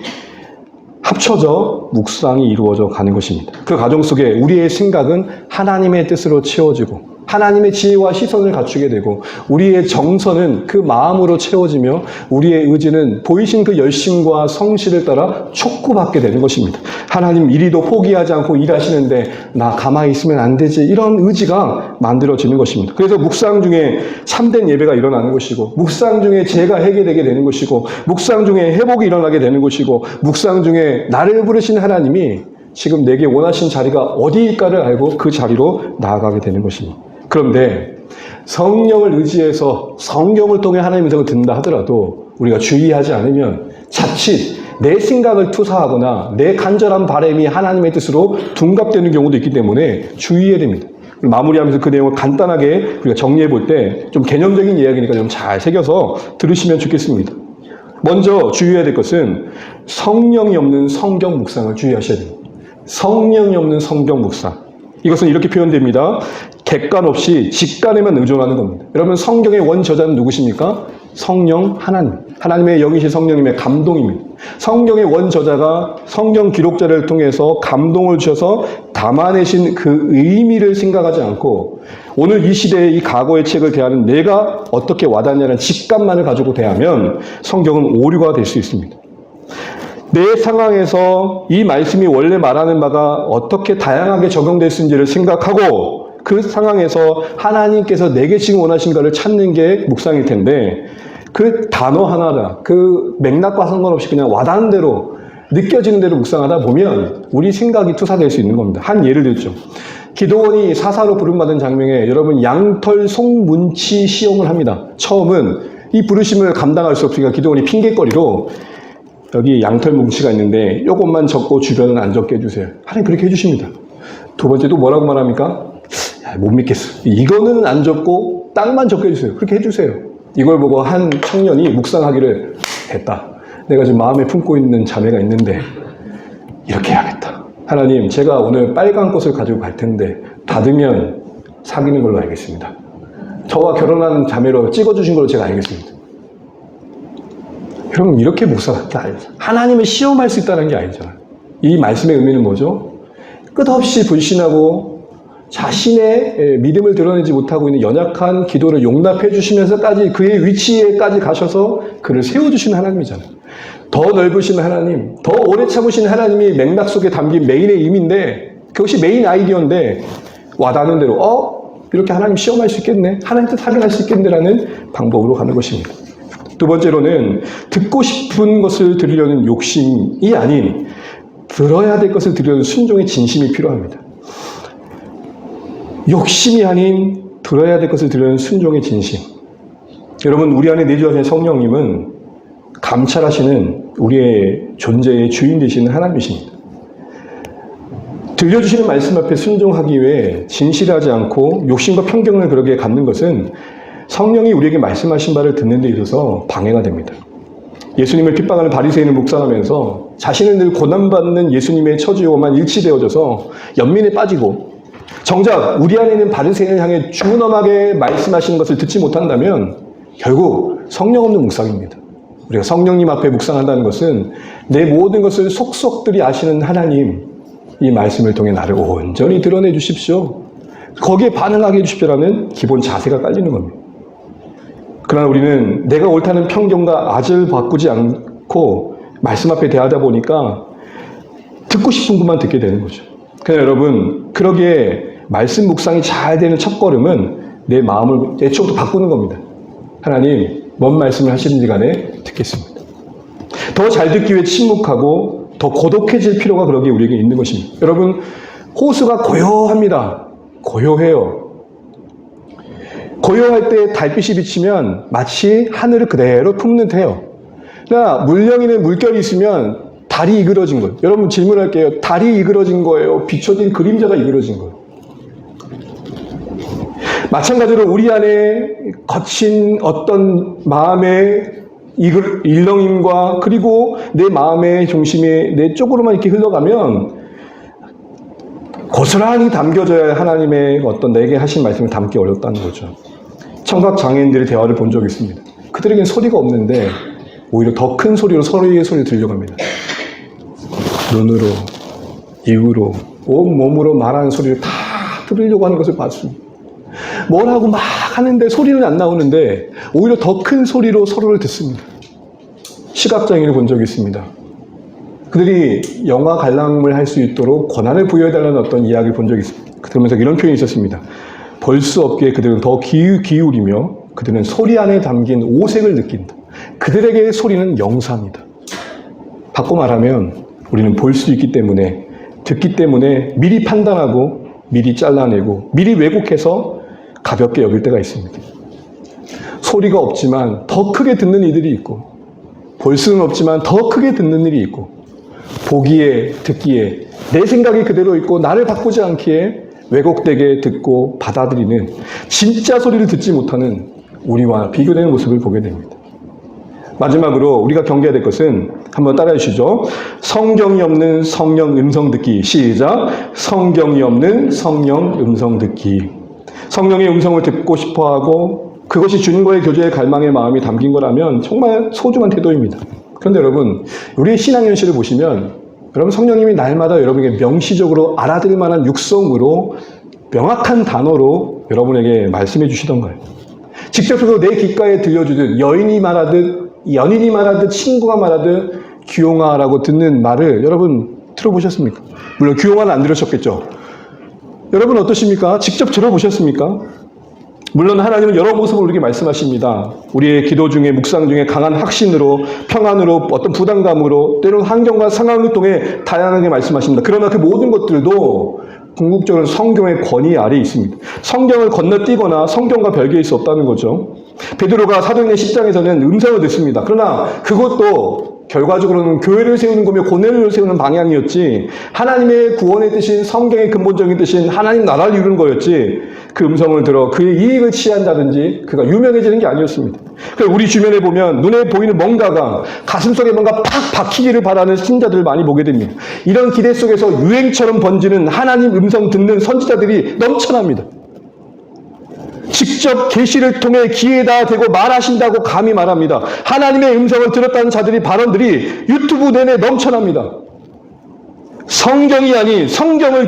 합쳐져 묵상이 이루어져 가는 것입니다. 그 가정 속에 우리의 생각은 하나님의 뜻으로 채워지고 하나님의 지혜와 시선을 갖추게 되고 우리의 정서는 그 마음으로 채워지며 우리의 의지는 보이신 그 열심과 성실을 따라 촉구받게 되는 것입니다. 하나님 이리도 포기하지 않고 일하시는데 나 가만히 있으면 안 되지, 이런 의지가 만들어지는 것입니다. 그래서 묵상 중에 참된 예배가 일어나는 것이고 묵상 중에 죄가 해결되게 되는 것이고 묵상 중에 회복이 일어나게 되는 것이고 묵상 중에 나를 부르신 하나님이 지금 내게 원하신 자리가 어디일까를 알고 그 자리로 나아가게 되는 것입니다. 그런데 성령을 의지해서 성경을 통해 하나님의 음성을 듣는다 하더라도 우리가 주의하지 않으면 자칫 내 생각을 투사하거나 내 간절한 바람이 하나님의 뜻으로 둔갑되는 경우도 있기 때문에 주의해야 됩니다. 마무리하면서 그 내용을 간단하게 우리가 정리해 볼 때 좀 개념적인 이야기니까 좀 잘 새겨서 들으시면 좋겠습니다. 먼저 주의해야 될 것은 성령이 없는 성경 묵상을 주의하셔야 됩니다. 성령이 없는 성경 묵상. 이것은 이렇게 표현됩니다. 객관 없이 직관에만 의존하는 겁니다. 여러분, 성경의 원저자는 누구십니까? 성령 하나님. 하나님의 영이신 성령님의 감동입니다. 성경의 원저자가 성경 기록자를 통해서 감동을 주셔서 담아내신 그 의미를 생각하지 않고 오늘 이 시대의 이 과거의 책을 대하는 내가 어떻게 와닿냐는 직감만을 가지고 대하면 성경은 오류가 될 수 있습니다. 내 상황에서 이 말씀이 원래 말하는 바가 어떻게 다양하게 적용됐는지를 생각하고 그 상황에서 하나님께서 내게 지금 원하신가를 찾는 게 묵상일 텐데 그 단어 하나라 그 맥락과 상관없이 그냥 와닿는 대로 느껴지는 대로 묵상하다 보면 우리 생각이 투사될 수 있는 겁니다. 한 예를 들죠. 기도원이 사사로 부름받은 장면에 여러분 양털 송문치 시험을 합니다. 처음은 이 부르심을 감당할 수 없으니까 기도원이 핑계거리로 여기 양털 뭉치가 있는데 이것만 적고 주변은 안 적게 해주세요. 하나님 그렇게 해주십니다. 두 번째도 뭐라고 말합니까? 야, 못 믿겠어. 이거는 안 적고 땅만 적게 해주세요. 그렇게 해주세요. 이걸 보고 한 청년이 묵상하기를 됐다. 내가 지금 마음에 품고 있는 자매가 있는데 이렇게 해야겠다. 하나님 제가 오늘 빨간 꽃을 가지고 갈 텐데 받으면 사귀는 걸로 알겠습니다. 저와 결혼하는 자매로 찍어주신 걸로 제가 알겠습니다. 여러분 이렇게 묵상한다. 하나님을 시험할 수 있다는 게 아니잖아요. 이 말씀의 의미는 뭐죠? 끝없이 불신하고 자신의 믿음을 드러내지 못하고 있는 연약한 기도를 용납해 주시면서까지 그의 위치에까지 가셔서 그를 세워주시는 하나님이잖아요. 더 넓으신 하나님, 더 오래 참으신 하나님이 맥락 속에 담긴 메인의 의미인데 그것이 메인 아이디어인데 와닿는 대로 이렇게 하나님 시험할 수 있겠네, 하나님 뜻 확인할 수 있겠네라는 방법으로 가는 것입니다. 두 번째로는 듣고 싶은 것을 들으려는 욕심이 아닌 들어야 될 것을 들으려는 순종의 진심이 필요합니다. 욕심이 아닌 들어야 될 것을 들으려는 순종의 진심. 여러분 우리 안에 내주하신 성령님은 감찰하시는 우리의 존재의 주인 되시는 하나님이십니다. 들려주시는 말씀 앞에 순종하기 위해 진실하지 않고 욕심과 편견을 그러게 갖는 것은 성령이 우리에게 말씀하신 바를 듣는 데 있어서 방해가 됩니다. 예수님을 핍박하는 바리새인을 묵상하면서 자신은 늘 고난받는 예수님의 처지와만 일치되어져서 연민에 빠지고 정작 우리 안에 있는 바리새인을 향해 중후엄하게 말씀하시는 것을 듣지 못한다면 결국 성령 없는 묵상입니다. 우리가 성령님 앞에 묵상한다는 것은 내 모든 것을 속속들이 아시는 하나님, 이 말씀을 통해 나를 온전히 드러내 주십시오. 거기에 반응하게 해주십시오라는 기본 자세가 깔리는 겁니다. 그러나 우리는 내가 옳다는 편견과 아절 바꾸지 않고 말씀 앞에 대하다 보니까 듣고 싶은 것만 듣게 되는 거죠. 그러나 여러분, 그러기에 말씀 묵상이 잘 되는 첫걸음은 내 마음을 애초부터 바꾸는 겁니다. 하나님, 뭔 말씀을 하시는지 간에 듣겠습니다. 더 잘 듣기 위해 침묵하고 더 고독해질 필요가 그러기에 우리에게 있는 것입니다. 여러분, 호수가 고요합니다. 고요해요. 고요할 때 달빛이 비치면 마치 하늘을 그대로 품는 듯해요. 그러나 물령이는 물결이 있으면 달이 이그러진 거예요. 여러분 질문할게요. 달이 이그러진 거예요? 비춰진 그림자가 이그러진 거예요? 마찬가지로 우리 안에 거친 어떤 마음의 일렁임과 그리고 내 마음의 중심이 내 쪽으로만 이렇게 흘러가면 고스란히 담겨져야 하나님의 어떤 내게 하신 말씀을 담기 어렵다는 거죠. 청각 장애인들의 대화를 본 적이 있습니다. 그들에겐 소리가 없는데 오히려 더 큰 소리로 서로의 소리를 들려갑니다. 눈으로, 입으로, 온몸으로 말하는 소리를 다 들으려고 하는 것을 봤습니다. 뭐라고 막 하는데 소리는 안 나오는데 오히려 더 큰 소리로 서로를 듣습니다. 시각장애인을 본 적이 있습니다. 그들이 영화 관람을 할 수 있도록 권한을 부여해달라는 어떤 이야기를 본 적이 있습니다. 그러면서 이런 표현이 있었습니다. 볼 수 없기에 그들은 더 기울이며 그들은 소리 안에 담긴 오색을 느낀다. 그들에게 소리는 영상이다. 바꿔 말하면 우리는 볼 수 있기 때문에, 듣기 때문에 미리 판단하고 미리 잘라내고 미리 왜곡해서 가볍게 여길 때가 있습니다. 소리가 없지만 더 크게 듣는 이들이 있고, 볼 수는 없지만 더 크게 듣는 일이 있고, 보기에 듣기에 내 생각이 그대로 있고 나를 바꾸지 않기에 왜곡되게 듣고 받아들이는 진짜 소리를 듣지 못하는 우리와 비교되는 모습을 보게 됩니다. 마지막으로 우리가 경계해야 될 것은 한번 따라해 주시죠. 성경이 없는 성령 음성 듣기. 시작. 성경이 없는 성령 음성 듣기. 성령의 음성을 듣고 싶어하고 그것이 주님과의 교제의 갈망의 마음이 담긴 거라면 정말 소중한 태도입니다. 그런데 여러분, 우리의 신앙 현실을 보시면 여러분 성령님이 날마다 여러분에게 명시적으로 알아들을 만한 육성으로 명확한 단어로 여러분에게 말씀해 주시던가요? 직접적으로 내 귓가에 들려주듯 여인이 말하듯 연인이 말하듯 친구가 말하듯 규용아라고 듣는 말을 여러분 들어보셨습니까? 물론 규용아는 안 들으셨겠죠. 여러분 어떠십니까? 직접 들어보셨습니까? 물론 하나님은 여러 모습으로 우리에게 말씀하십니다. 우리의 기도 중에 묵상 중에 강한 확신으로 평안으로 어떤 부담감으로 때로는 환경과 상황을 통해 다양하게 말씀하십니다. 그러나 그 모든 것들도 궁극적으로 성경의 권위 아래에 있습니다. 성경을 건너뛰거나 성경과 별개일 수 없다는 거죠. 베드로가 사도행전 10장에서는 음성을 듣습니다. 그러나 그것도 결과적으로는 교회를 세우는 거며 고뇌를 세우는 방향이었지 하나님의 구원의 뜻인 성경의 근본적인 뜻인 하나님 나라를 이루는 거였지 그 음성을 들어 그의 이익을 취한다든지 그가 유명해지는 게 아니었습니다. 그러니까 우리 주변에 보면 눈에 보이는 뭔가가 가슴속에 뭔가 팍 박히기를 바라는 신자들을 많이 보게 됩니다. 이런 기대 속에서 유행처럼 번지는 하나님 음성 듣는 선지자들이 넘쳐납니다. 직접 계시를 통해 귀에다 대고 말하신다고 감히 말합니다. 하나님의 음성을 들었다는 자들이 발언들이 유튜브 내내 넘쳐납니다. 성경이 아닌 성경을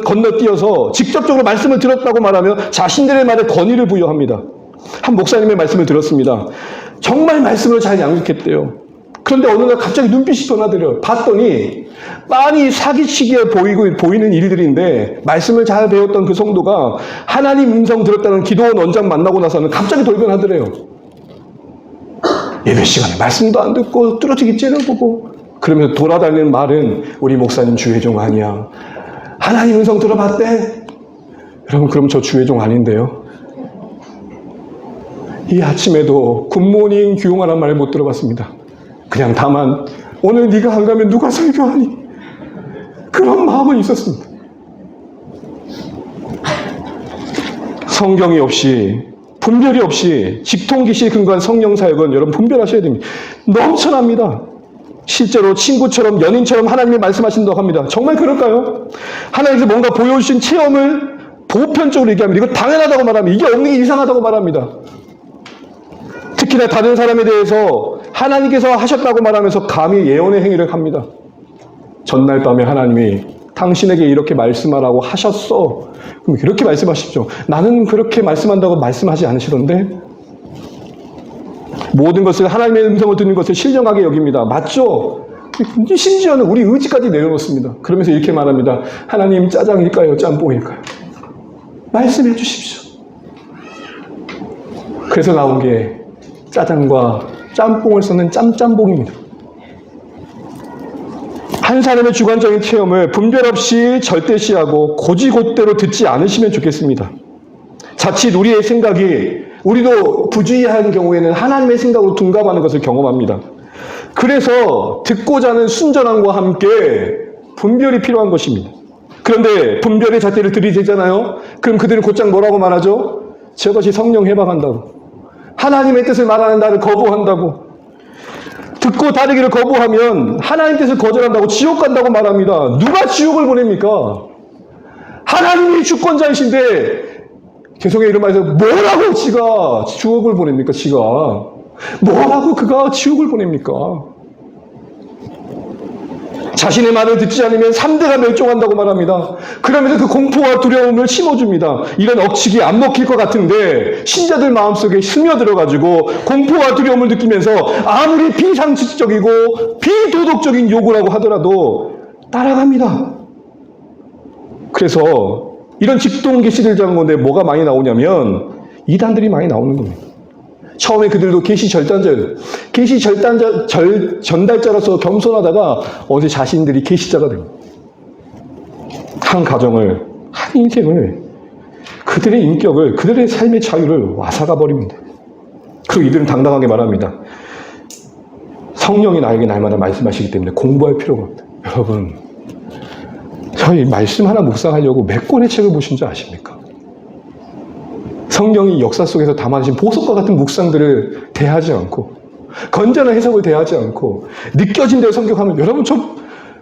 건너뛰어서 직접적으로 말씀을 들었다고 말하며 자신들의 말에 권위를 부여합니다. 한 목사님의 말씀을 들었습니다. 정말 말씀을 잘 양육했대요. 그런데 어느 날 갑자기 눈빛이 변화더래요. 봤더니 많이 사기치기에 보이는 일들인데 말씀을 잘 배웠던 그 성도가 하나님 음성 들었다는 기도원 원장 만나고 나서는 갑자기 돌변하더래요. 예배 시간에 말씀도 안 듣고 뚜렷이 째려보고 그러면서 돌아다니는 말은 우리 목사님 주회종 아니야. 하나님 음성 들어봤대? 여러분 그럼 저 주회종 아닌데요. 이 아침에도 굿모닝 규용하란 말 못 들어봤습니다. 그냥 다만 오늘 네가 안 가면 누가 설교하니? 그런 마음은 있었습니다. 성경이 없이 분별이 없이 직통기시에 근거한 성령 사역은 여러분 분별하셔야 됩니다. 넘쳐납니다. 실제로 친구처럼 연인처럼 하나님이 말씀하신다고 합니다. 정말 그럴까요? 하나님께서 뭔가 보여주신 체험을 보편적으로 얘기합니다. 이거 당연하다고 말합니다. 이게 없는 게 이상하다고 말합니다. 특히나 다른 사람에 대해서 하나님께서 하셨다고 말하면서 감히 예언의 행위를 합니다. 전날 밤에 하나님이 당신에게 이렇게 말씀하라고 하셨어. 그럼 이렇게 말씀하십시오. 나는 그렇게 말씀한다고 말씀하지 않으시던데? 모든 것을 하나님의 음성을 듣는 것을 신령하게 여깁니다. 맞죠? 심지어는 우리 의지까지 내려놓습니다. 그러면서 이렇게 말합니다. 하나님 짜장일까요? 짬뽕일까요? 말씀해 주십시오. 그래서 나온 게 짜장과 짬뽕을 쓰는 짬짬뽕입니다. 한 사람의 주관적인 체험을 분별 없이 절대시하고 고지곳대로 듣지 않으시면 좋겠습니다. 자칫 우리의 생각이, 우리도 부주의한 경우에는 하나님의 생각으로 둔갑하는 것을 경험합니다. 그래서 듣고자 하는 순전함과 함께 분별이 필요한 것입니다. 그런데 분별의 잣대를 들이대잖아요. 그럼 그들은 곧장 뭐라고 말하죠? 저것이 성령 해방한다고. 하나님의 뜻을 말하는 나를 거부한다고. 듣고 다르기를 거부하면 하나님 뜻을 거절한다고 지옥 간다고 말합니다. 누가 지옥을 보냅니까? 하나님이 주권자이신데, 죄송해요 이런 말해서 뭐라고 지가 지옥을 보냅니까? 지가 뭐라고 그가 지옥을 보냅니까? 자신의 말을 듣지 않으면 3대가 멸종한다고 말합니다. 그러면서 그 공포와 두려움을 심어줍니다. 이런 억측이 안 먹힐 것 같은데 신자들 마음속에 스며들어가지고 공포와 두려움을 느끼면서 아무리 비상식적이고 비도덕적인 요구라고 하더라도 따라갑니다. 그래서 이런 직동 계시들 장군에 뭐가 많이 나오냐면 이단들이 많이 나오는 겁니다. 처음에 그들도 계시 전달자로서 겸손하다가 어제 자신들이 계시자가 됩니다. 한 가정을, 한 인생을, 그들의 인격을, 그들의 삶의 자유를 와사가 버립니다. 그리고 이들은 당당하게 말합니다. 성령이 나에게 날마다 말씀하시기 때문에 공부할 필요가 없다. 여러분, 저희 말씀 하나 묵상하려고 몇 권의 책을 보신 줄 아십니까? 성령이 역사 속에서 담아주신 보석과 같은 묵상들을 대하지 않고 건전한 해석을 대하지 않고 느껴진 대로 성경하면 여러분 저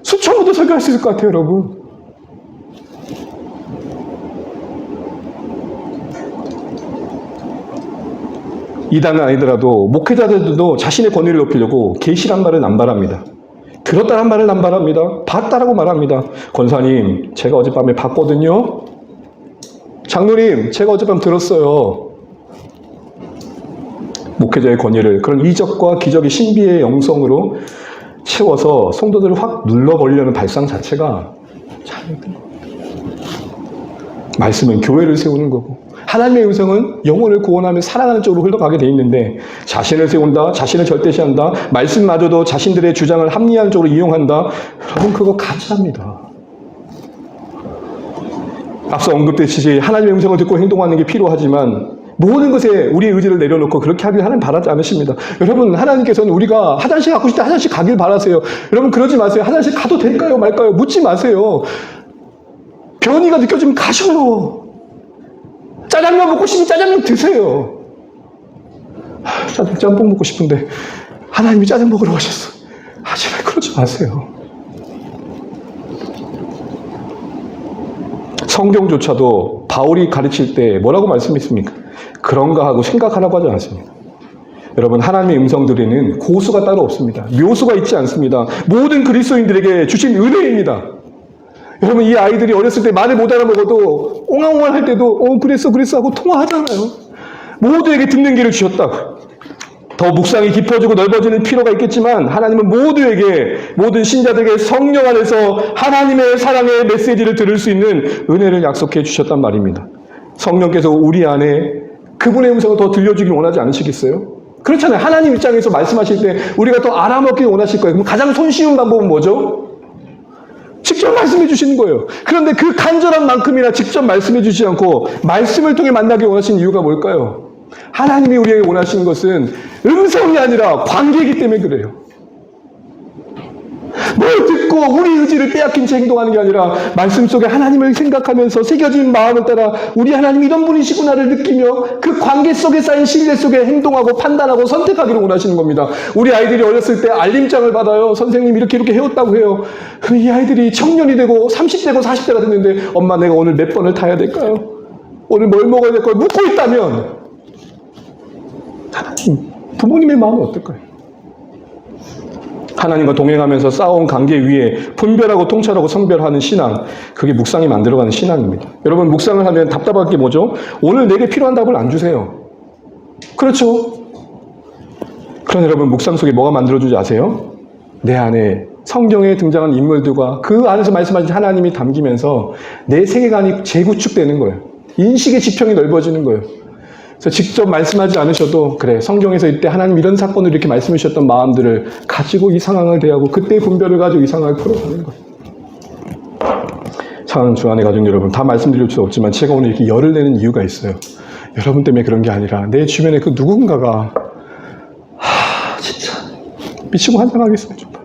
수천 번도 설교할 수 있을 것 같아요. 여러분. 이단은 아니더라도 목회자들도 자신의 권위를 높이려고 계시란 말은 안 바랍니다. 들었다란 말을 안 바랍니다. 봤다라고 말합니다. 권사님, 제가 어젯밤에 봤거든요. 장로님, 제가 어젯밤 들었어요. 목회자의 권위를 그런 이적과 기적의 신비의 영성으로 채워서 성도들을 확 눌러버리려는 발상 자체가 참, 말씀은 교회를 세우는 거고 하나님의 음성은 영혼을 구원하며 살아가는 쪽으로 흘러가게 돼 있는데 자신을 세운다, 자신을 절대시한다, 말씀마저도 자신들의 주장을 합리화하는 쪽으로 이용한다. 여러분 그거 가짜입니다. 앞서 언급됐듯이 하나님의 음성을 듣고 행동하는 게 필요하지만 모든 것에 우리의 의지를 내려놓고 그렇게 하길 하나님 바라지 않으십니다. 여러분 하나님께서는 우리가 화장실 가고 싶을 때 화장실 가길 바라세요. 여러분 그러지 마세요. 화장실 가도 될까요 말까요 묻지 마세요. 변이가 느껴지면 가셔요. 짜장면 먹고 싶으면 짜장면 드세요. 짬뽕 먹고 싶은데 하나님이 짜장 먹으러 오셨어. 제발 그러지 마세요. 성경조차도 바울이 가르칠 때 뭐라고 말씀했습니까? 그런가 하고 생각하라고 하지 않았습니다. 여러분 하나님의 음성들에는 고수가 따로 없습니다. 묘수가 있지 않습니다. 모든 그리스도인들에게 주신 은혜입니다. 여러분 이 아이들이 어렸을 때 말을 못 알아먹어도 옹알옹알 할 때도 그랬어 하고 통화하잖아요. 모두에게 듣는 길을 주셨다고. 더 묵상이 깊어지고 넓어지는 필요가 있겠지만 하나님은 모두에게 모든 신자들에게 성령 안에서 하나님의 사랑의 메시지를 들을 수 있는 은혜를 약속해 주셨단 말입니다. 성령께서 우리 안에 그분의 음성을 더 들려주길 원하지 않으시겠어요? 그렇잖아요. 하나님 입장에서 말씀하실 때 우리가 더 알아먹길 원하실 거예요. 그럼 가장 손쉬운 방법은 뭐죠? 직접 말씀해 주시는 거예요. 그런데 그 간절한 만큼이나 직접 말씀해 주시지 않고 말씀을 통해 만나길 원하시는 이유가 뭘까요? 하나님이 우리에게 원하시는 것은 음성이 아니라 관계이기 때문에 그래요. 뭘 듣고 우리 의지를 빼앗긴 채 행동하는 게 아니라 말씀 속에 하나님을 생각하면서 새겨진 마음을 따라 우리 하나님 이런 분이시구나를 느끼며 그 관계 속에 쌓인 신뢰 속에 행동하고 판단하고 선택하기를 원하시는 겁니다. 우리 아이들이 어렸을 때 알림장을 받아요. 선생님 이렇게 해왔다고 해요. 그럼 이 아이들이 청년이 되고 30대고 40대가 됐는데 엄마 내가 오늘 몇 번을 타야 될까요? 오늘 뭘 먹어야 될까요? 묻고 있다면 하나님, 부모님의 마음은 어떨까요? 하나님과 동행하면서 쌓아온 관계 위에 분별하고 통찰하고 성별하는 신앙, 그게 묵상이 만들어가는 신앙입니다. 여러분 묵상을 하면 답답한 게 뭐죠? 오늘 내게 필요한 답을 안 주세요. 그렇죠? 그런데 여러분 묵상 속에 뭐가 만들어주지 아세요? 내 안에 성경에 등장한 인물들과 그 안에서 말씀하신 하나님이 담기면서 내 세계관이 재구축되는 거예요. 인식의 지평이 넓어지는 거예요. 그래서 직접 말씀하지 않으셔도 그래 성경에서 이때 하나님 이런 사건을 이렇게 말씀해 주셨던 마음들을 가지고 이 상황을 대하고 그때의 분별을 가지고 이 상황을 풀어가는 거예요. 사랑하는 주안의 가족 여러분, 다 말씀드릴 수 없지만 제가 오늘 이렇게 열을 내는 이유가 있어요. 여러분 때문에 그런 게 아니라 내 주변에 그 누군가가 진짜 미치고 환장하겠어요. 정말.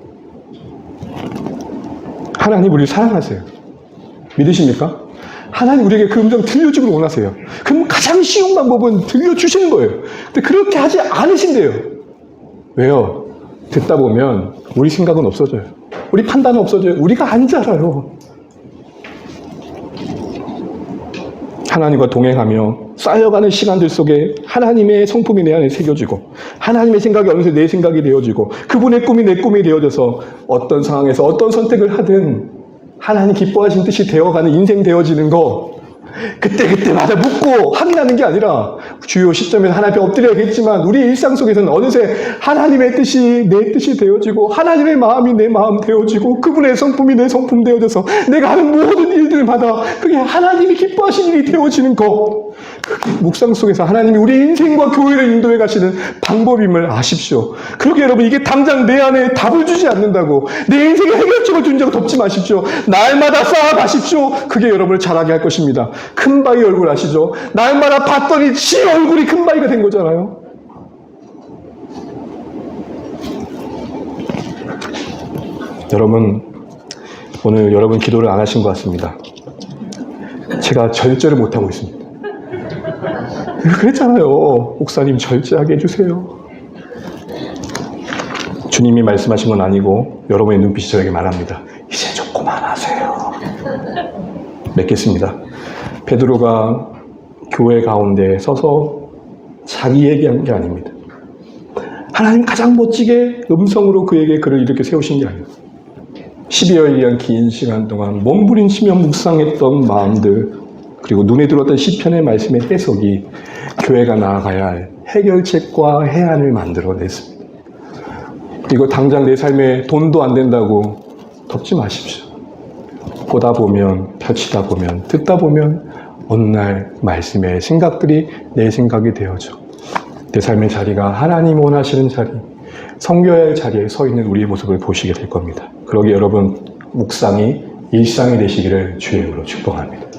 하나님 우리를 사랑하세요. 믿으십니까? 하나님 우리에게 그 음성 들려주기를 원하세요. 그럼 가장 쉬운 방법은 들려주시는 거예요. 근데 그렇게 하지 않으신대요. 왜요? 듣다 보면 우리 생각은 없어져요. 우리 판단은 없어져요. 우리가 안 자라요. 하나님과 동행하며 쌓여가는 시간들 속에 하나님의 성품이 내 안에 새겨지고 하나님의 생각이 어느새 내 생각이 되어지고 그분의 꿈이 내 꿈이 되어져서 어떤 상황에서 어떤 선택을 하든 하나님 기뻐하신 뜻이 되어가는 인생 되어지는 거 그때마다 묻고 확인하는 게 아니라 주요 시점에서 하나님 앞에 엎드려야겠지만 우리의 일상 속에서는 어느새 하나님의 뜻이 내 뜻이 되어지고 하나님의 마음이 내 마음 되어지고 그분의 성품이 내 성품 되어져서 내가 하는 모든 일들마다 그게 하나님이 기뻐하신 일이 되어지는 것 묵상 속에서 하나님이 우리 인생과 교회를 인도해 가시는 방법임을 아십시오. 그렇게 여러분 이게 당장 내 안에 답을 주지 않는다고 내 인생에 해결책을 준다고 덮지 마십시오. 날마다 쌓아가십시오. 그게 여러분을 자라게 할 것입니다. 큰 바위 얼굴 아시죠? 날마다 봤더니 지 얼굴이 큰 바위가 된 거잖아요. 여러분 오늘 여러분 기도를 안 하신 것 같습니다. 제가 절제를 못하고 있습니다. 그랬잖아요. 목사님 절제하게 해주세요. 주님이 말씀하신 건 아니고 여러분의 눈빛이 저에게 말합니다. 이제 좀 그만하세요. 맺겠습니다. 베드로가 교회 가운데 서서 자기 얘기한 게 아닙니다. 하나님 가장 멋지게 음성으로 그에게 글을 이렇게 세우신 게 아니에요. 12여일이란 긴 시간 동안 몸부림치며 묵상했던 마음들 그리고 눈에 들어왔던 시편의 말씀의 해석이 교회가 나아가야 할 해결책과 해안을 만들어냈습니다. 이거 당장 내 삶에 돈도 안 된다고 덮지 마십시오. 보다 보면, 펼치다 보면, 듣다 보면 어느 날 말씀의 생각들이 내 생각이 되어져. 내 삶의 자리가 하나님 원하시는 자리, 섬겨야 할 자리에 서 있는 우리의 모습을 보시게 될 겁니다. 그러기에 여러분 묵상이 일상이 되시기를 주의 이름으로 축복합니다.